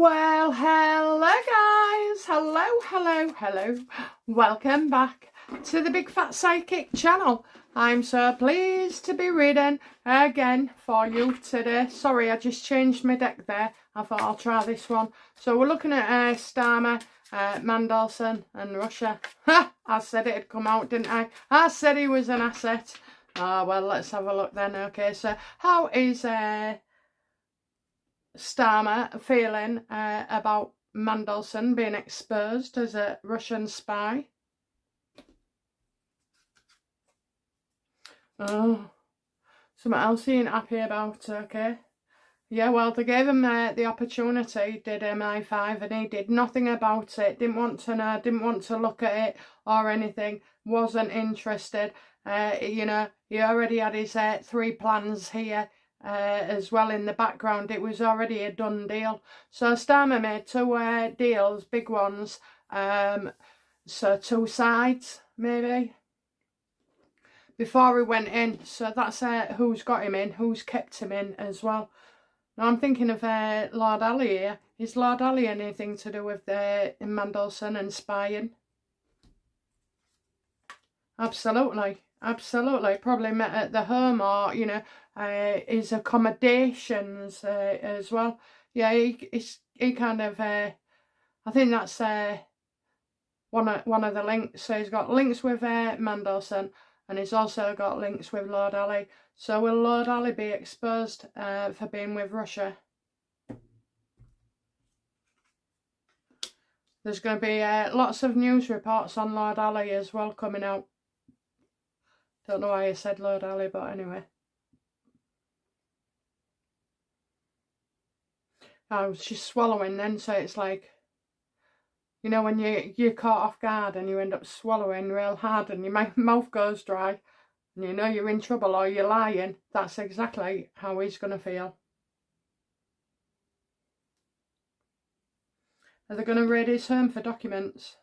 Well, hello guys, hello. Welcome back to the Big Fat Psychic channel. I'm so pleased to be reading again for you today. Sorry, I just changed my deck there. I thought I'll try this one. So we're looking at Starmer, Mandelson and Russia. Ha! I said it'd come out, didn't I? I said he was an asset. Oh, well, let's have a look then. Okay, so how is Starmer feeling about Mandelson being exposed as a Russian spy? Oh, something else he ain't happy about, okay. Yeah, well, they gave him the opportunity, did MI5, and he did nothing about it, didn't want to know, didn't want to look at it or anything, wasn't interested. You know, he already had his 3 plans here. As well in the background. It was already a done deal. So Starmer made 2 deals, big ones, so 2 sides maybe before he went in. So that's who's got him in, who's kept him in as well. Now I'm thinking of Lord Ali here. Is Lord Ali anything to do with Mandelson and spying? Absolutely. Probably met at the home, or you know, his accommodations as well. Yeah, he kind of I think that's one of the links. So he's got links with Mandelson, and he's also got links with Lord Ali. So will Lord Ali be exposed for being with Russia? There's going to be lots of news reports on Lord Ali as well coming out. Don't know why I said Lord Ali, but anyway. I was just swallowing then, so it's like, you know, when you're caught off guard and you end up swallowing real hard and your mouth goes dry and you know you're in trouble or you're lying. That's exactly how he's going to feel. Are they going to raid his home for documents?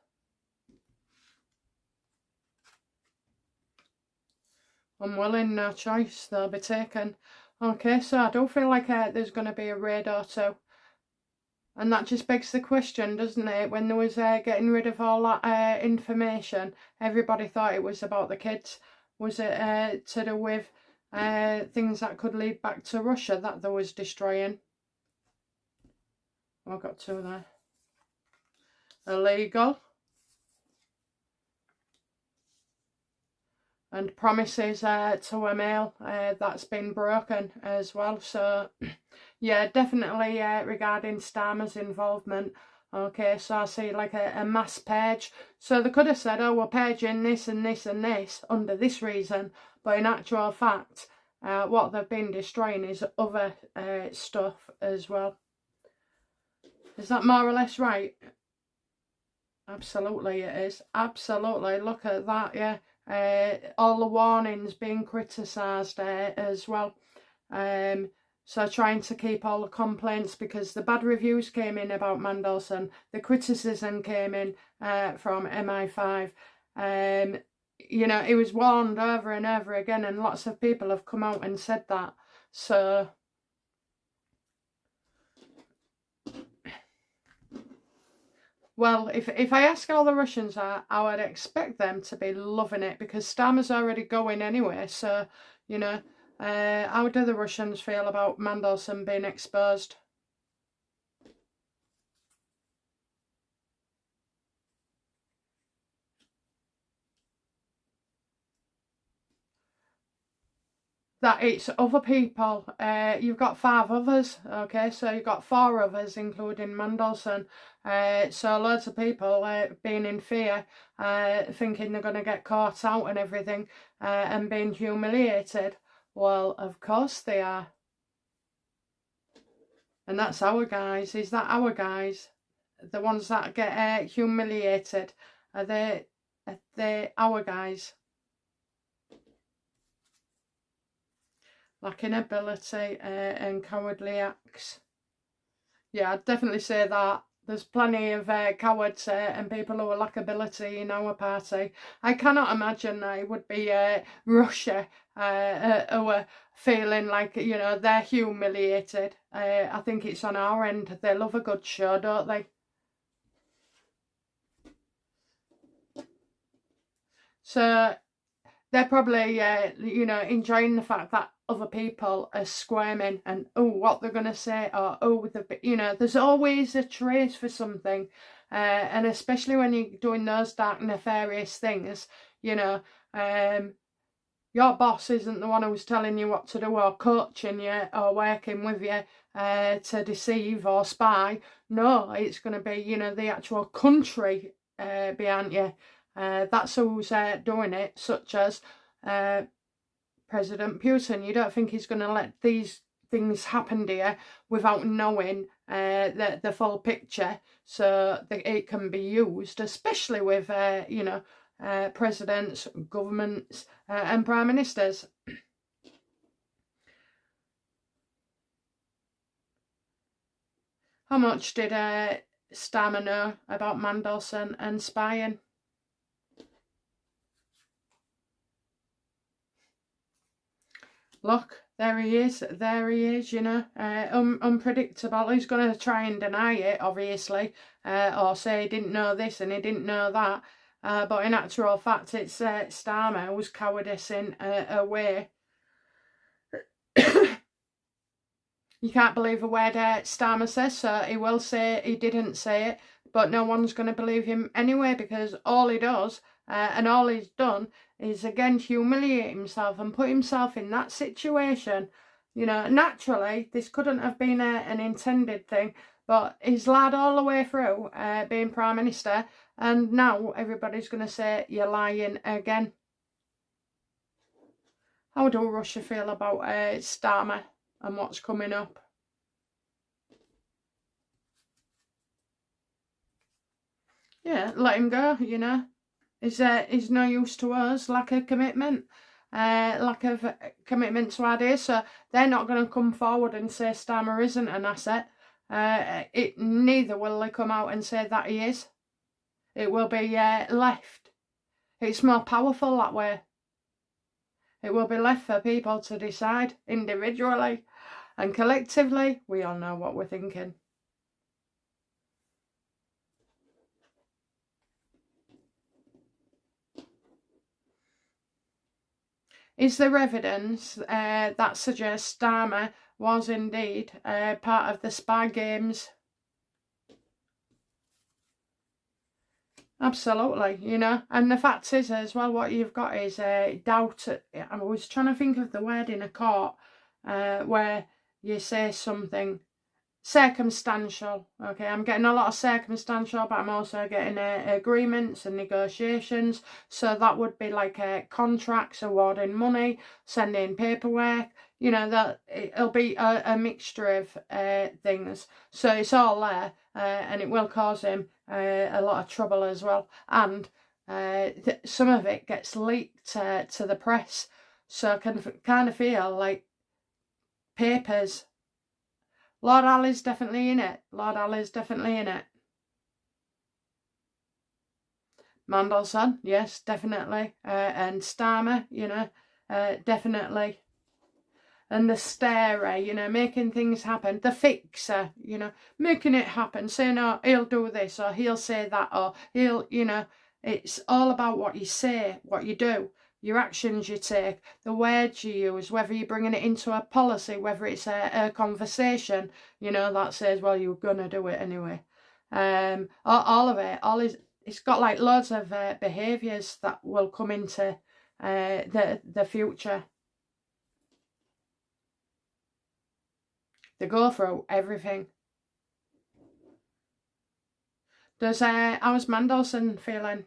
Unwilling, no choice, they'll be taken. Okay, so I do feel like there's going to be a raid or two. And that just begs the question, doesn't it? When there was getting rid of all that information, everybody thought it was about the kids. Was it to do with things that could lead back to Russia that they was destroying? I've got 2 there. Illegal. And promises to a male that's been broken as well. So yeah, definitely regarding Starmer's involvement. Okay, so I see like a mass purge. So they could have said, oh, we're purging this and this and this under this reason, but in actual fact what they've been destroying is other stuff as well. Is that more or less right? Absolutely it is. Absolutely. Look at that, yeah. All the warnings being criticised as well. So trying to keep all the complaints, because the bad reviews came in about Mandelson, the criticism came in from MI5. You know, it was warned over and over again, and lots of people have come out and said that. So well, if I ask all the Russians that, I would expect them to be loving it, because Starmer's already going anyway. So, you know, how do the Russians feel about Mandelson being exposed? That it's other people. You've got 5 others, okay, so you've got 4 others including Mandelson. So loads of people being in fear, thinking they're going to get caught out and everything, and being humiliated. Well, of course they are. And that's our guys. Is that our guys? The ones that get humiliated, are they our guys? Lacking ability and cowardly acts. Yeah, I'd definitely say that There's plenty of cowards and people who lack ability in our party. I cannot imagine that it would be Russia who are feeling like, you know, they're humiliated. I think it's on our end. They love a good show, don't they? So they're probably, you know, enjoying the fact that other people are squirming and, oh, what they're going to say, or, oh, you know, there's always a trace for something. And especially when you're doing those dark, nefarious things, you know, your boss isn't the one who's telling you what to do or coaching you or working with you to deceive or spy. No, it's going to be, you know, the actual country behind you. That's who's doing it, such as President Putin. You don't think he's going to let these things happen to you without knowing the full picture, so that it can be used, especially with, you know, presidents, governments and prime ministers. How much did Starmer know about Mandelson and spying? Look, there he is, you know, unpredictable. He's going to try and deny it, obviously, or say he didn't know this and he didn't know that. But in actual fact, it's Starmer who's cowardice in a way. You can't believe a word Starmer says, so he will say he didn't say it, but no one's going to believe him anyway, because all he does and all he's done is, again, humiliate himself and put himself in that situation. You know, naturally, this couldn't have been an intended thing, but he's lied all the way through being Prime Minister, and now everybody's going to say you're lying again. How do Russia feel about Starmer and what's coming up? Yeah, let him go, you know. Is no use to us. Lack of commitment. Lack of commitment to ideas. So they're not going to come forward and say Starmer isn't an asset. Neither will they come out and say that he is. It will be left. It's more powerful that way. It will be left for people to decide individually, and collectively we all know what we're thinking. Is there evidence that suggests Starmer was indeed part of the spy games? Absolutely, you know. And the fact is as well, what you've got is doubt. I was trying to think of the word in a court where you say something circumstantial. Okay, I'm getting a lot of circumstantial, but I'm also getting agreements and negotiations. So that would be like contracts, awarding money, sending paperwork. You know, that it'll be a mixture of things. So it's all there, and it will cause him a lot of trouble as well. And some of it gets leaked to the press, so I can kind of feel like papers. Lord Alley's definitely in it. Lord Alley's definitely in it. Mandelson, yes, definitely. And Starmer, you know, definitely. And the starer, you know, making things happen. The fixer, you know, making it happen. Saying, oh, he'll do this, or he'll say that, or he'll, you know, it's all about what you say, what you do, your actions you take, the words you use, whether you're bringing it into a policy, whether it's a conversation, you know, that says, well, you're going to do it anyway. All of it, it's got like loads of behaviours that will come into the future. They go through everything. How's Mandelson feeling?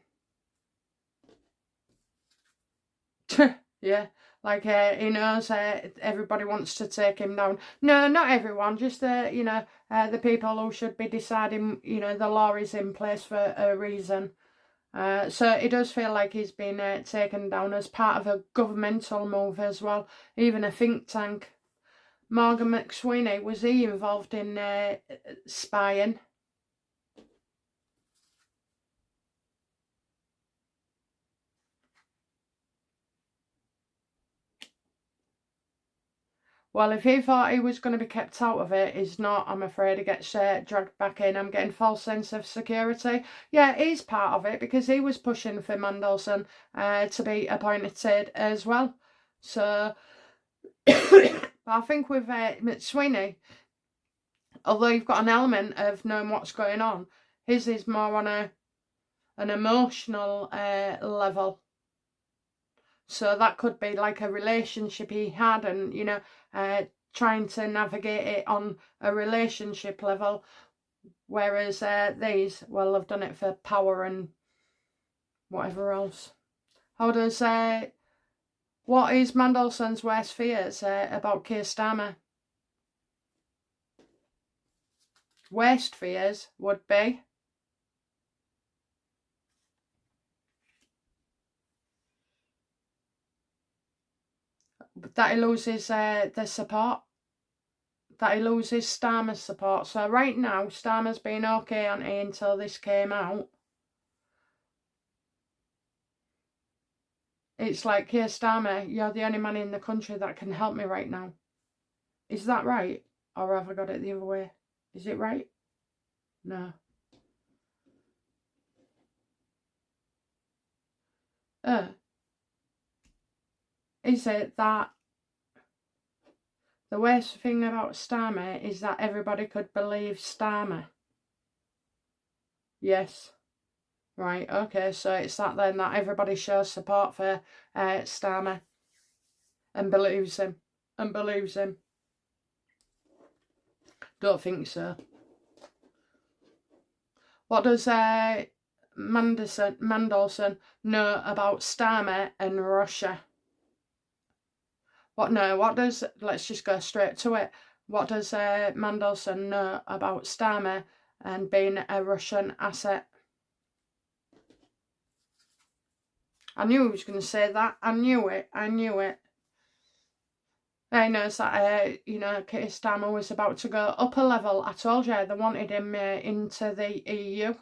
Yeah, like he knows everybody wants to take him down. No, not everyone, just you know, the people who should be deciding, you know, the law is in place for a reason. So it does feel like he's been taken down as part of a governmental move as well, even a think tank. Morgan McSweeney, was he involved in spying? Well, if he thought he was going to be kept out of it, he's not. I'm afraid he gets dragged back in. I'm getting false sense of security. Yeah, he's part of it because he was pushing for Mandelson to be appointed as well. So, I think with McSweeney, although you've got an element of knowing what's going on, his is more on an emotional level. So that could be like a relationship he had, and you know, trying to navigate it on a relationship level, whereas these, well, have done it for power and whatever else. How does what is Mandelson's worst fears about Keir Starmer? Worst fears would be that he loses the support, that he loses Starmer's support. So right now, Starmer's been okay, hasn't he, until this came out. It's like, Keir Starmer, you're the only man in the country that can help me right now. Is that right? Or have I got it the other way? Is it right? No. Is it that the worst thing about Starmer is that everybody could believe Starmer? Yes. Right, okay, so it's that then, that everybody shows support for Starmer and believes him. Don't think so. What does Mandelson know about Starmer and Russia? What does, let's just go straight to it. What does Mandelson know about Starmer and being a Russian asset? I knew he was going to say that. I knew it. He knows that, you know, Keir Starmer was about to go up a level. I told you they wanted him into the EU.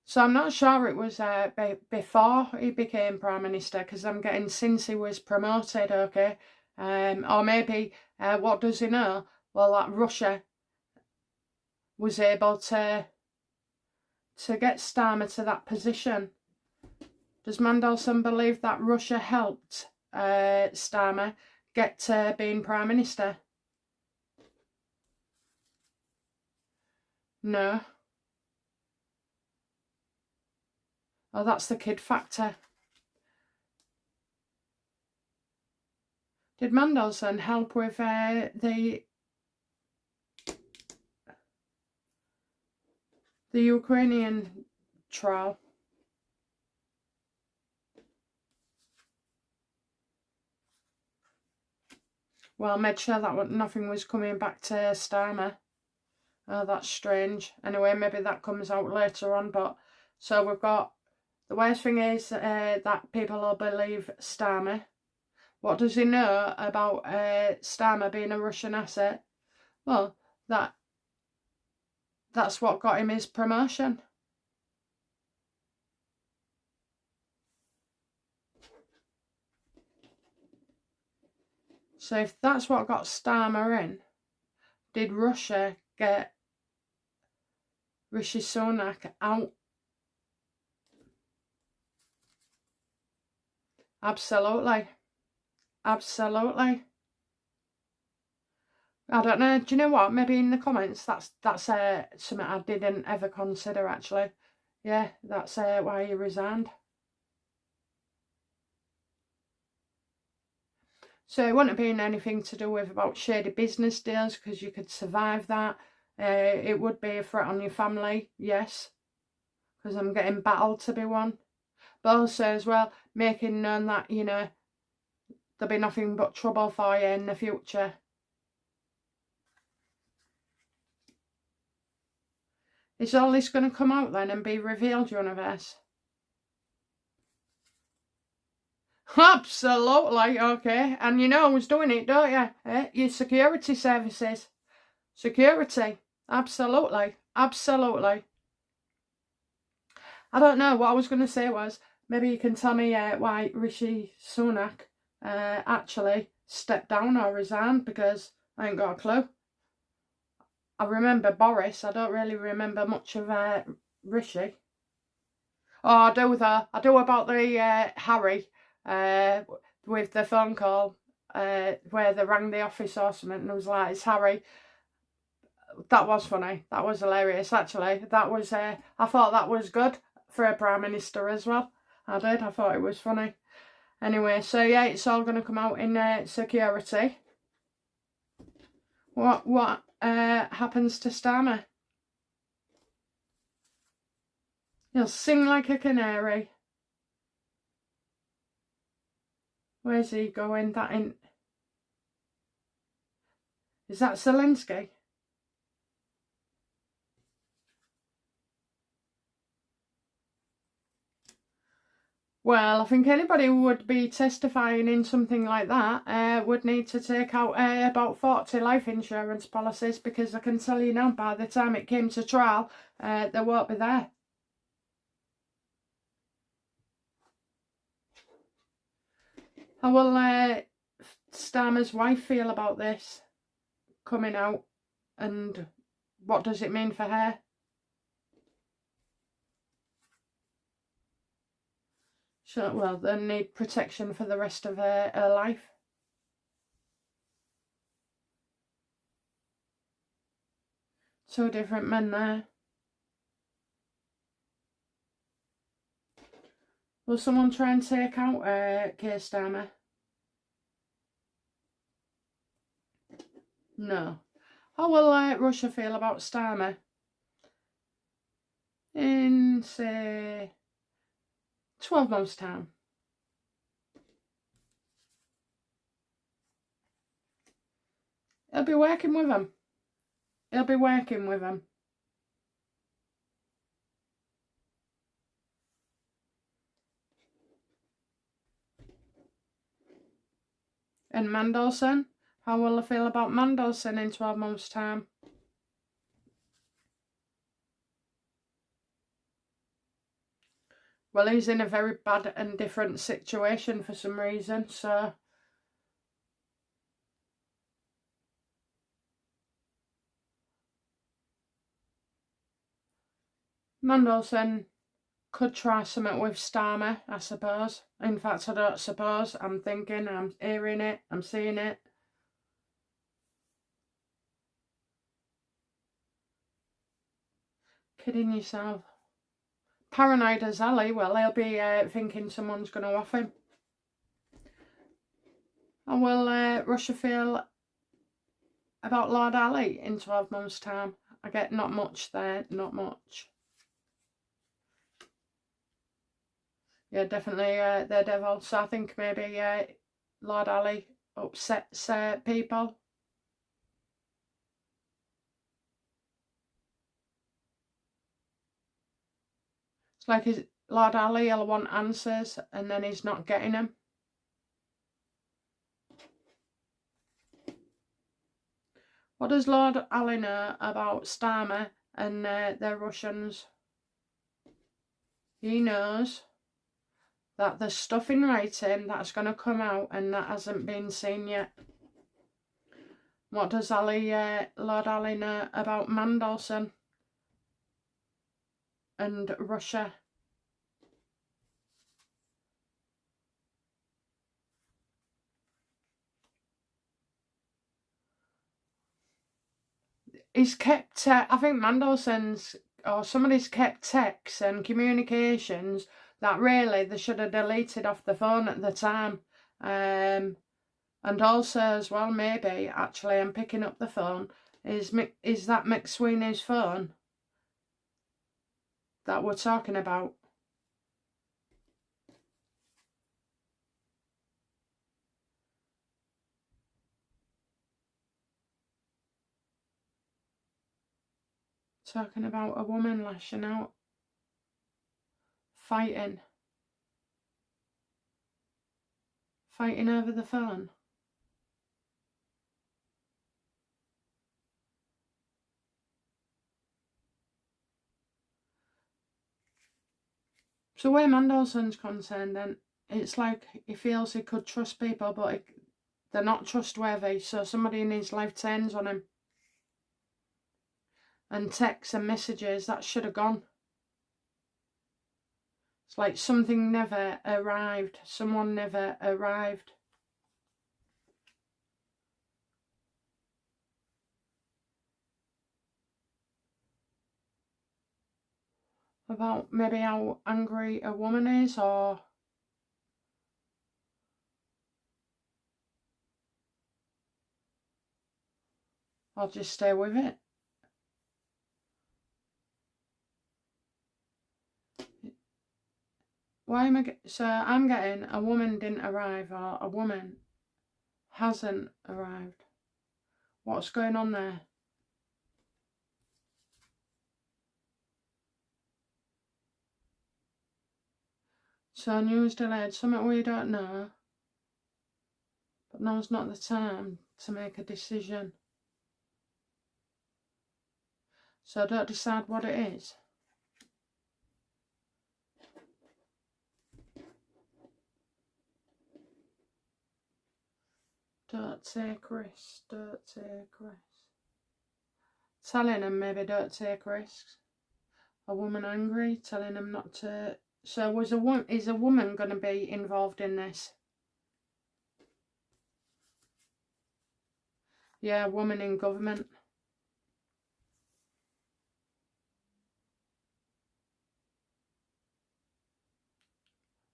So I'm not sure it was before he became Prime Minister, because I'm getting since he was promoted, okay? Or maybe, what does he know? Well, that Russia was able to get Starmer to that position. Does Mandelson believe that Russia helped Starmer get to being Prime Minister? No. Oh, that's the kid factor. Did Mandelson help with the Ukrainian trial? Well, made sure that nothing was coming back to Starmer. Oh, that's strange. Anyway, maybe that comes out later on. But so we've got, the worst thing is that people will believe Starmer. What does he know about Starmer being a Russian asset? Well, that's what got him his promotion. So if that's what got Starmer in, did Russia get Rishi Sunak out? Absolutely. Absolutely. I don't know. Do you know what? Maybe in the comments, that's something I didn't ever consider, actually. Yeah, that's why he resigned. So it wouldn't have been anything to do with about shady business deals, because you could survive that. It would be a threat on your family, yes, because I'm getting battled to be one. But also as well, making known that, you know, there'll be nothing but trouble for you in the future. Is all this going to come out then and be revealed, universe? Absolutely, okay. And you know who's doing it, don't you? Your security services. Security. Absolutely. Absolutely. I don't know, what I was going to say was, maybe you can tell me why Rishi Sunak actually stepped down or resigned, because I ain't got a clue. I remember Boris, I don't really remember much of Rishi. Oh, I do though. I do about the Harry with the phone call where they rang the office or something and it was like, it's Harry. That was funny. That was hilarious, actually. That was, I thought that was good for a Prime Minister as well. I did. I thought it was funny. Anyway, so yeah, it's all going to come out in security. What happens to Starmer? He'll sing like a canary. Where's he going? That in... Is that Zelensky? Well, I think anybody who would be testifying in something like that would need to take out about 40 life insurance policies, because I can tell you now, by the time it came to trial, they won't be there. How will Starmer's wife feel about this coming out, and what does it mean for her? So, well, they need protection for the rest of her life. Two different men there. Will someone try and take out Keir Starmer? No. How will Russia feel about Starmer in, say, 12 months' time? He'll be working with them. He'll be working with them. And Mandelson? How will I feel about Mandelson in 12 months' time? Well, he's in a very bad and different situation for some reason, so... Mandelson could try something with Starmer, I suppose. In fact, I don't suppose. I'm thinking, I'm hearing it, I'm seeing it. Kidding yourself. Paranoid as Ali, well, he'll be thinking someone's going to off him. And will Russia feel about Lord Ali in 12 months' time? I get not much there, not much. Yeah, definitely the devil. So I think maybe Lord Ali upsets people. It's like Lord Ali will want answers and then he's not getting them. What does Lord Ali know about Starmer and the Russians? He knows that there's stuff in writing that's going to come out and that hasn't been seen yet. What does Lord Ali know about Mandelson and Russia? He's kept, I think Mandelson's, or somebody's kept texts and communications that really they should have deleted off the phone at the time. And also as well, maybe, actually, I'm picking up the phone, is that McSweeney's phone that we're talking about? Talking about a woman lashing out, fighting over the phone. So where Mandelson's concerned, then it's like he feels he could trust people, but they're not trustworthy. So somebody in his life turns on him, and texts and messages that should have gone. It's like something never arrived. Someone never arrived. About maybe how angry a woman is, or I'll just stay with it. Why am I so I'm getting a woman didn't arrive, or a woman hasn't arrived. What's going on there? So news delayed, something we don't know. But now's not the time to make a decision. So don't decide what it is. Don't take risks, don't take risks. Telling them maybe don't take risks. A woman angry, telling them not to. So is a woman going to be involved in this? Yeah, woman in government.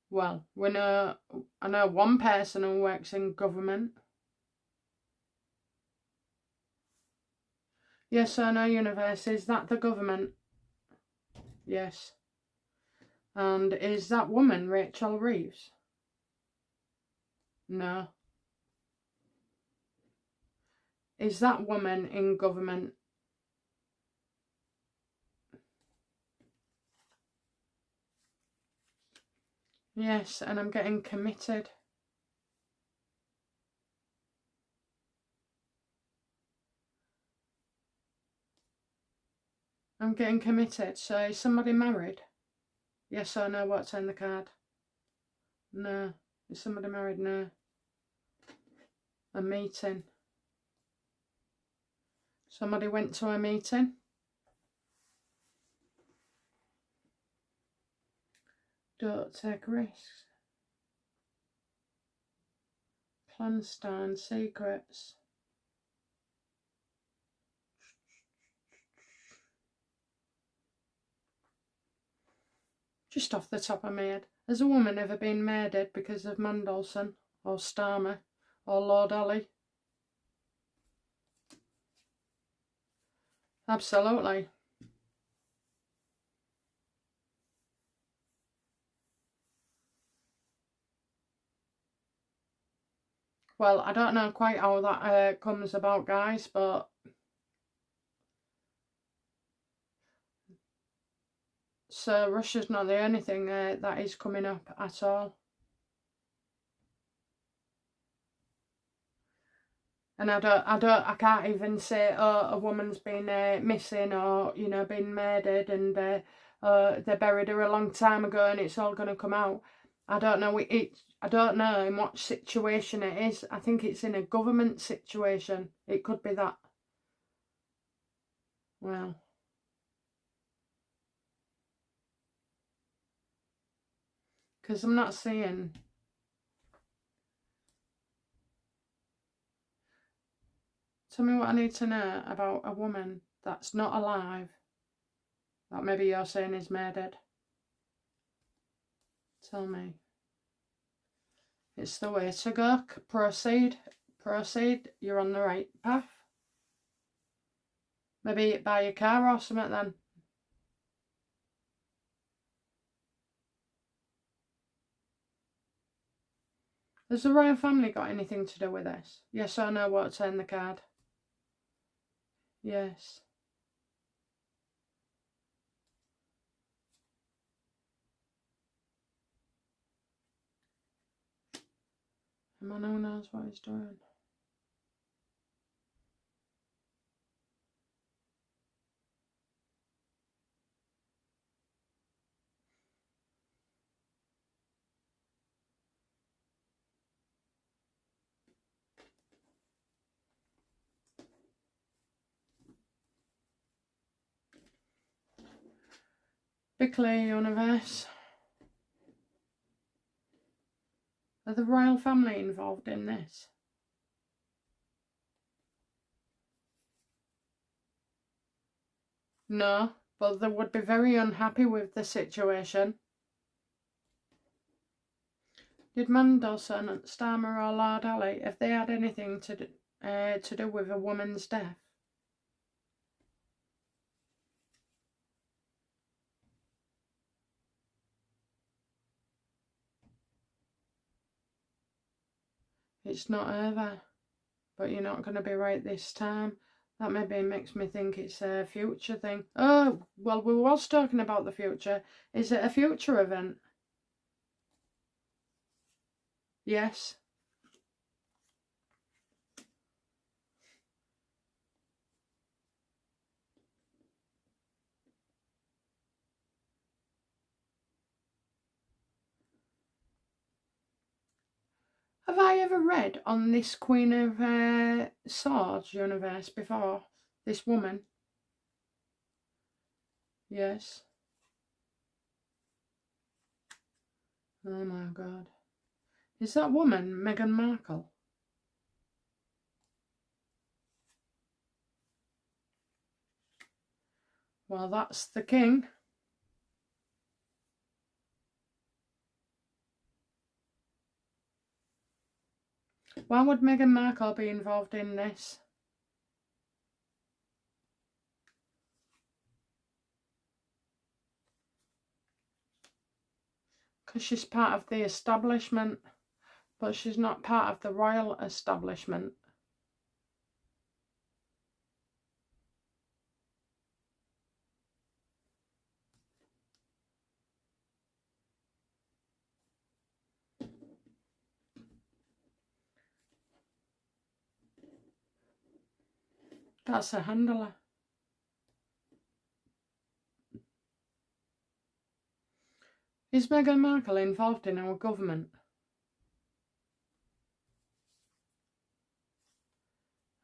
Well, I know one person who works in government. Yes, I know, universe. Is that the government? Yes. And is that woman Rachel Reeves? No. Is that woman in government? Yes, and I'm getting committed. I'm getting committed. So is somebody married? Yes or no? What's in the card? No. Is somebody married? No. A meeting. Somebody went to a meeting. Don't take risks. Clandestine secrets. Just off the top of my head, has a woman ever been murdered because of Mandelson or Starmer or Lord Ollie? Absolutely. Well, I don't know quite how that comes about, guys, but so Russia's not the only thing that is coming up at all. And I can't even say, oh, a woman's been missing, or, you know, been murdered, and they buried her a long time ago and it's all going to come out. I don't know. I don't know in what situation it is. I think it's in a government situation. It could be that. Well. Because I'm not seeing. Tell me what I need to know about a woman that's not alive, that maybe you're saying is murdered. Tell me. It's the way to go. Proceed. Proceed. You're on the right path. Maybe buy a car or something then. Has the royal family got anything to do with this? Yes or no? What's in the card? Yes. A man who knows what he's doing. Be clear, universe. Are the royal family involved in this? No, but they would be very unhappy with the situation. Did Mandelson, Starmer or Lord Ali, have they had anything to do with a woman's death? It's not over, but you're not going to be right this time. That maybe makes me think it's a future thing. Oh, well, we was talking about the future. Is it a future event? Yes. Have I ever read on this Queen of Swords universe before? This woman? Yes. Oh my God. Is that woman Meghan Markle? Well, that's the king. Why would Meghan Markle be involved in this? Because she's part of the establishment, but she's not part of the royal establishment. That's a handler. Is Meghan Markle involved in our government?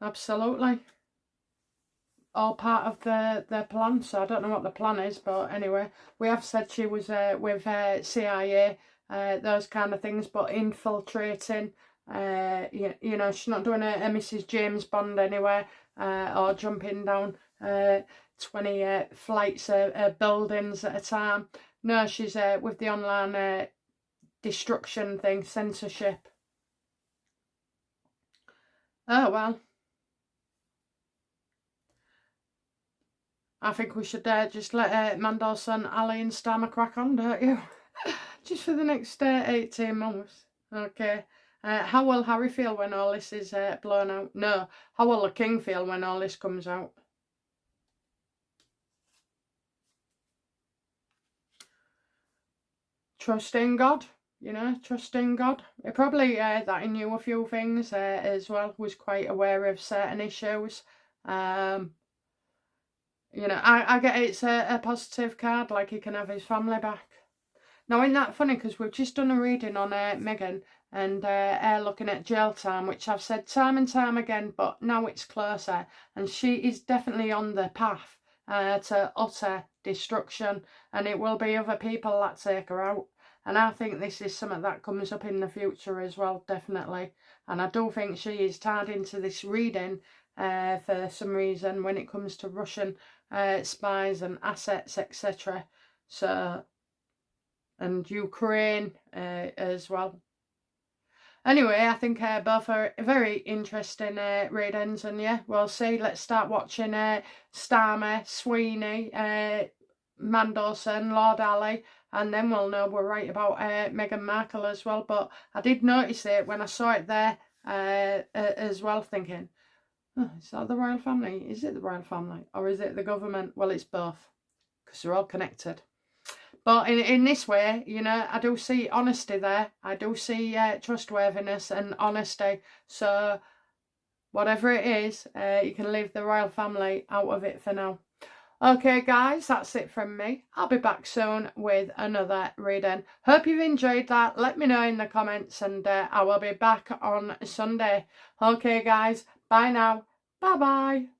Absolutely. All part of their plan, so I don't know what the plan is, but anyway, we have said she was with CIA, those kind of things, but infiltrating, you know, she's not doing a Mrs. James Bond anywhere, or jumping down 20 flights of buildings at a time. No, she's with the online destruction thing, censorship. Oh, well. I think we should just let Mandelson, Ali and Starmer crack on, don't you? Just for the next 18 months. Okay. How will Harry feel when all this is blown out? No. How will the king feel when all this comes out? Trust in God. You know, trust in God. It probably that he knew a few things as well. Was quite aware of certain issues. You know, I get it's a positive card, like he can have his family back. Now, isn't that funny? Because we've just done a reading on Meghan and her looking at jail time, which I've said time and time again, but now it's closer. And she is definitely on the path to utter destruction. And it will be other people that take her out. And I think this is something that comes up in the future as well, definitely. And I do think she is tied into this reading for some reason when it comes to Russian spies and assets, etc. So, and Ukraine as well. Anyway, I think both are very interesting readings, and yeah, we'll see. Let's start watching Starmer, Sweeney, Mandelson, Lord Ali, and then we'll know we're right about Meghan Markle as well. But I did notice it when I saw it there as well, thinking, oh, is that the royal family? Is it the royal family? Or is it the government? Well, it's both, because they're all connected. But in this way, you know, I do see honesty there. I do see trustworthiness and honesty. So whatever it is, you can leave the royal family out of it for now. Okay, guys, that's it from me. I'll be back soon with another reading. Hope you've enjoyed that. Let me know in the comments, and I will be back on Sunday. Okay, guys, bye now. Bye-bye.